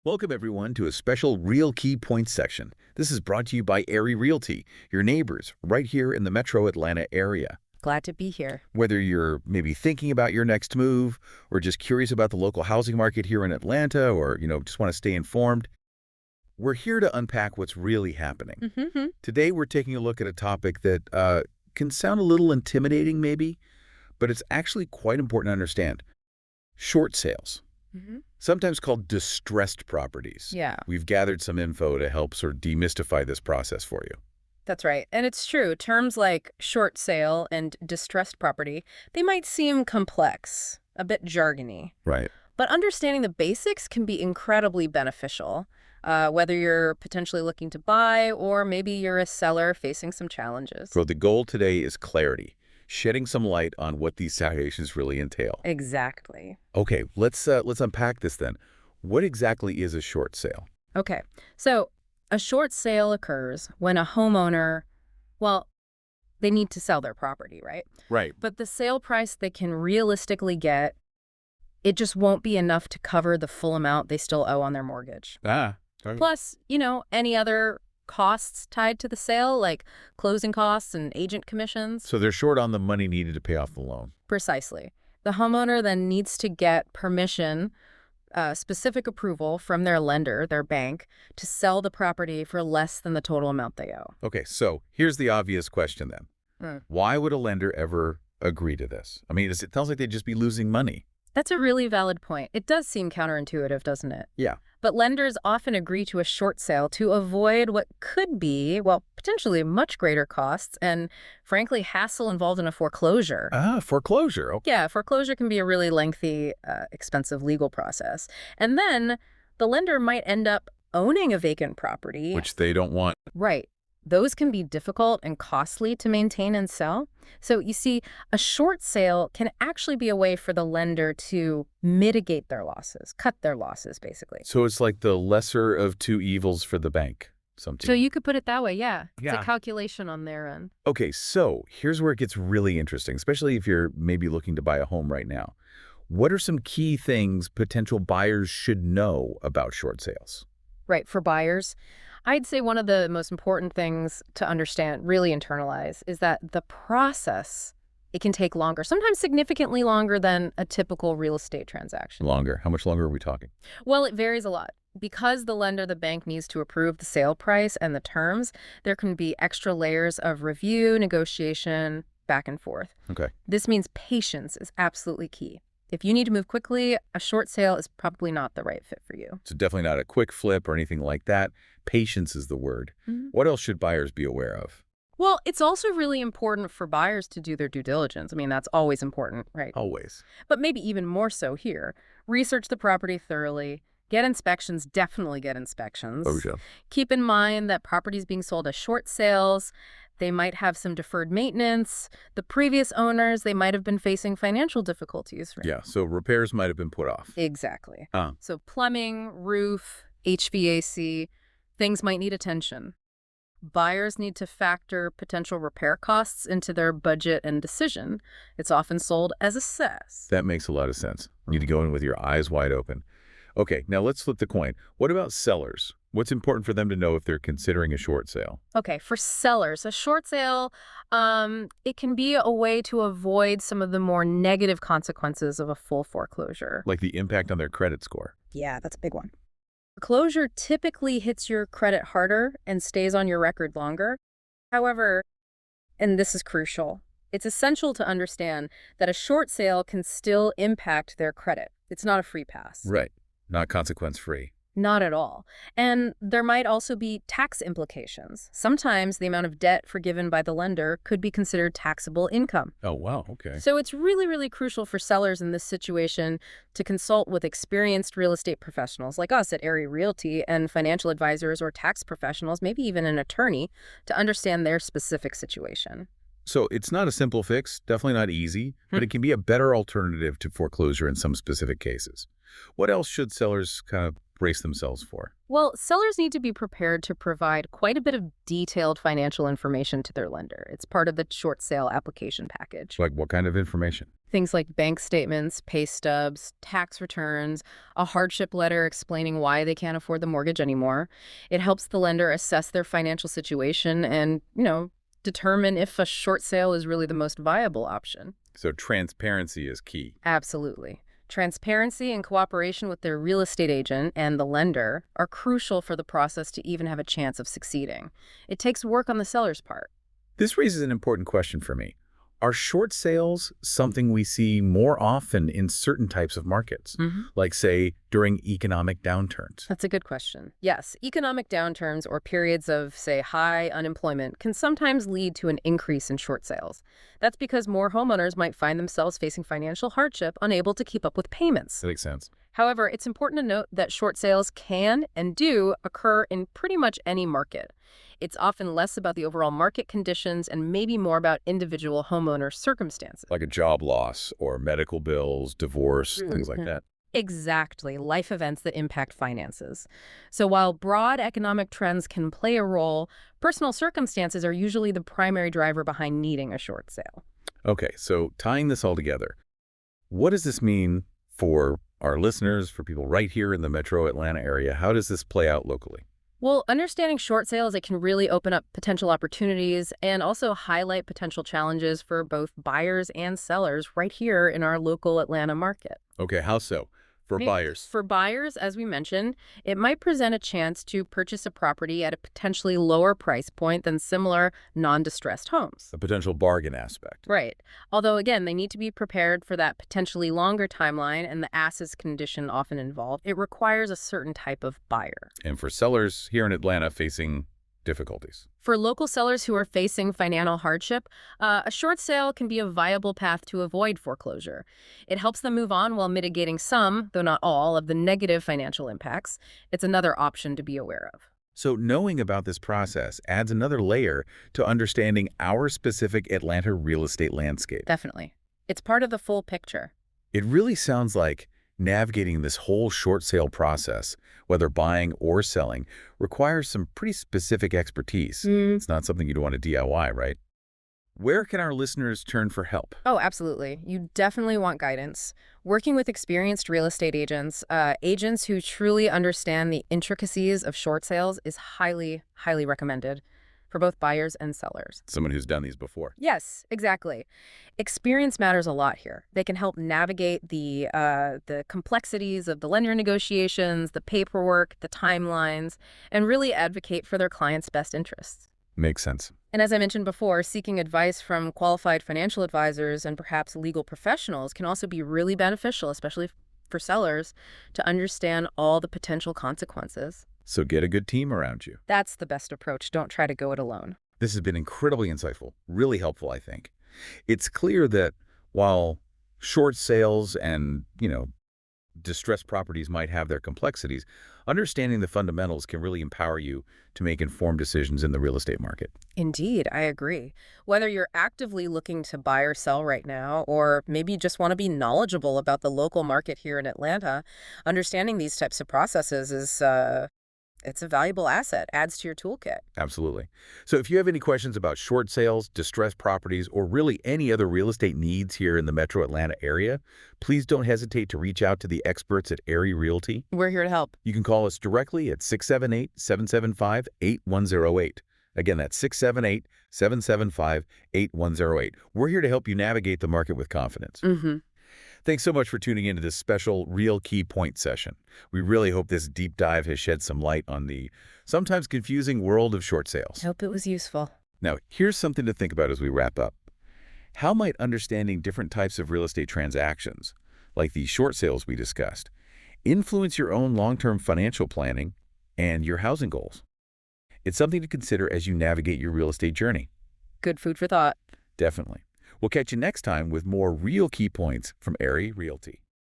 Welcome, everyone, to a special Real Key Points section. This is brought to you by Erie Realty, your neighbors right here in the metro Atlanta area. Glad to be here. Whether you're maybe thinking about your next move or just curious about the local housing market here in Atlanta or, just want to stay informed, we're here to unpack what's really happening. Today, we're taking a look at a topic that can sound a little intimidating maybe, but it's actually quite important to understand. Short sales. Sometimes called distressed properties. Yeah. We've gathered some info to help sort of demystify this process for you. That's right. And it's true. Terms like short sale and distressed property, they might seem complex, a bit jargony. Right. But understanding the basics can be incredibly beneficial, whether you're potentially looking to buy or maybe you're a seller facing some challenges. So the goal today is clarity, shedding some light on what these situations really entail. Exactly. Okay, let's unpack this then. What exactly is a short sale? Okay. So a short sale occurs when a homeowner, well, they need to sell their property, right? Right. But the sale price they can realistically get, it just won't be enough to cover the full amount they still owe on their mortgage. Sorry. Plus, any other costs tied to the sale, like closing costs and agent commissions. So they're short on the money needed to pay off the loan. Precisely. The homeowner then needs to get permission, specific approval from their lender, their bank, to sell the property for less than the total amount they owe. Okay, so here's the obvious question then. Why would a lender ever agree to this? I mean, it sounds like they'd just be losing money. That's a really valid point. It does seem counterintuitive, doesn't it? Yeah. But lenders often agree to a short sale to avoid what could be, well, potentially much greater costs and, frankly, hassle involved in a foreclosure. Foreclosure. Okay. Yeah, foreclosure can be a really lengthy, expensive legal process. And then the lender might end up owning a vacant property. Which they don't want. Right. Those can be difficult and costly to maintain and sell. So you see, a short sale can actually be a way for the lender to mitigate their losses, cut their losses, basically. So it's like the lesser of two evils for the bank. So you could put it that way, yeah. Yeah. It's a calculation on their end. Okay, so here's where it gets really interesting, especially if you're maybe looking to buy a home right now. What are some key things potential buyers should know about short sales? Right, for buyers, I'd say one of the most important things to understand, really internalize, is that the process, it can take longer, sometimes significantly longer than a typical real estate transaction. Longer? How much longer are we talking? Well, it varies a lot. Because the lender, the bank, needs to approve the sale price and the terms, there can be extra layers of review, negotiation, back and forth. Okay. This means patience is absolutely key. If you need to move quickly, a short sale is probably not the right fit for you. So definitely not a quick flip or anything like that. Patience is the word. What else should buyers be aware of? Well, it's also really important for buyers to do their due diligence. I mean, that's always important, right? Always. But maybe even more so here. Research the property thoroughly. Get inspections, definitely get inspections. Oh, yeah. Keep in mind that properties being sold as short sales, they might have some deferred maintenance. The previous owners, they might have been facing financial difficulties. Right? Yeah, so repairs might have been put off. Exactly. So plumbing, roof, HVAC, things might need attention. Buyers need to factor potential repair costs into their budget and decision. It's often sold as a sess. That makes a lot of sense. You need to go in with your eyes wide open. Okay, now let's flip the coin. What about sellers? What's important for them to know if they're considering a short sale? Okay, for sellers, a short sale, it can be a way to avoid some of the more negative consequences of a full foreclosure. Like the impact on their credit score. Yeah, that's a big one. Foreclosure typically hits your credit harder and stays on your record longer. However, and this is crucial, it's essential to understand that a short sale can still impact their credit. It's not a free pass. Right. Not consequence-free. Not at all. And there might also be tax implications. Sometimes the amount of debt forgiven by the lender could be considered taxable income. Oh, wow. Okay. So it's really, really crucial for sellers in this situation to consult with experienced real estate professionals like us at Erie Realty and financial advisors or tax professionals, maybe even an attorney, to understand their specific situation. So it's not a simple fix, definitely not easy, but it can be a better alternative to foreclosure in some specific cases. What else should sellers kind of brace themselves for? Well, sellers need to be prepared to provide quite a bit of detailed financial information to their lender. It's part of the short sale application package. Like what kind of information? Things like bank statements, pay stubs, tax returns, a hardship letter explaining why they can't afford the mortgage anymore. It helps the lender assess their financial situation and, determine if a short sale is really the most viable option. So transparency is key. Absolutely. Transparency and cooperation with their real estate agent and the lender are crucial for the process to even have a chance of succeeding. It takes work on the seller's part. This raises an important question for me. Are short sales something we see more often in certain types of markets, like, say, during economic downturns? That's a good question. Yes, economic downturns or periods of, say, high unemployment can sometimes lead to an increase in short sales. That's because more homeowners might find themselves facing financial hardship, unable to keep up with payments. That makes sense. However, it's important to note that short sales can and do occur in pretty much any market. It's often less about the overall market conditions and maybe more about individual homeowner circumstances. Like a job loss or medical bills, divorce, things like that. Exactly, life events that impact finances. So while broad economic trends can play a role, personal circumstances are usually the primary driver behind needing a short sale. Okay, so tying this all together, what does this mean for our listeners, for people right here in the metro Atlanta area? How does this play out locally? Well, understanding short sales, it can really open up potential opportunities and also highlight potential challenges for both buyers and sellers right here in our local Atlanta market. Okay, how so? For buyers. For buyers, as we mentioned, it might present a chance to purchase a property at a potentially lower price point than similar non-distressed homes. A potential bargain aspect. Right. Although, again, they need to be prepared for that potentially longer timeline and the assets condition often involved. It requires a certain type of buyer. And for sellers here in Atlanta facing difficulties. For local sellers who are facing financial hardship, a short sale can be a viable path to avoid foreclosure. It helps them move on while mitigating some, though not all, of the negative financial impacts. It's another option to be aware of. So knowing about this process adds another layer to understanding our specific Atlanta real estate landscape. Definitely. It's part of the full picture. It really sounds like navigating this whole short sale process, whether buying or selling, requires some pretty specific expertise. It's not something you'd want to DIY, right? Where can our listeners turn for help? Oh, absolutely. You definitely want guidance. Working with experienced real estate agents, agents who truly understand the intricacies of short sales is highly, highly recommended for both buyers and sellers. Someone who's done these before. Yes, exactly. Experience matters a lot here. They can help navigate the complexities of the lender negotiations, the paperwork, the timelines, and really advocate for their clients' best interests. Makes sense. And as I mentioned before, seeking advice from qualified financial advisors and perhaps legal professionals can also be really beneficial, especially for sellers, to understand all the potential consequences. So get a good team around you. That's the best approach. Don't try to go it alone. This has been incredibly insightful, really helpful, I think. It's clear that while short sales and, distressed properties might have their complexities, understanding the fundamentals can really empower you to make informed decisions in the real estate market. Indeed, I agree. Whether you're actively looking to buy or sell right now, or maybe just want to be knowledgeable about the local market here in Atlanta, understanding these types of processes is it's a valuable asset, adds to your toolkit. Absolutely. So if you have any questions about short sales, distressed properties, or really any other real estate needs here in the metro Atlanta area, please don't hesitate to reach out to the experts at Erie Realty. We're here to help. You can call us directly at 678-775-8108. Again, that's 678-775-8108. We're here to help you navigate the market with confidence. Thanks so much for tuning into this special Real Key Point session. We really hope this deep dive has shed some light on the sometimes confusing world of short sales. Hope it was useful. Now, here's something to think about as we wrap up. How might understanding different types of real estate transactions, like the short sales we discussed, influence your own long-term financial planning and your housing goals? It's something to consider as you navigate your real estate journey. Good food for thought. Definitely. We'll catch you next time with more real key points from Erie Realty.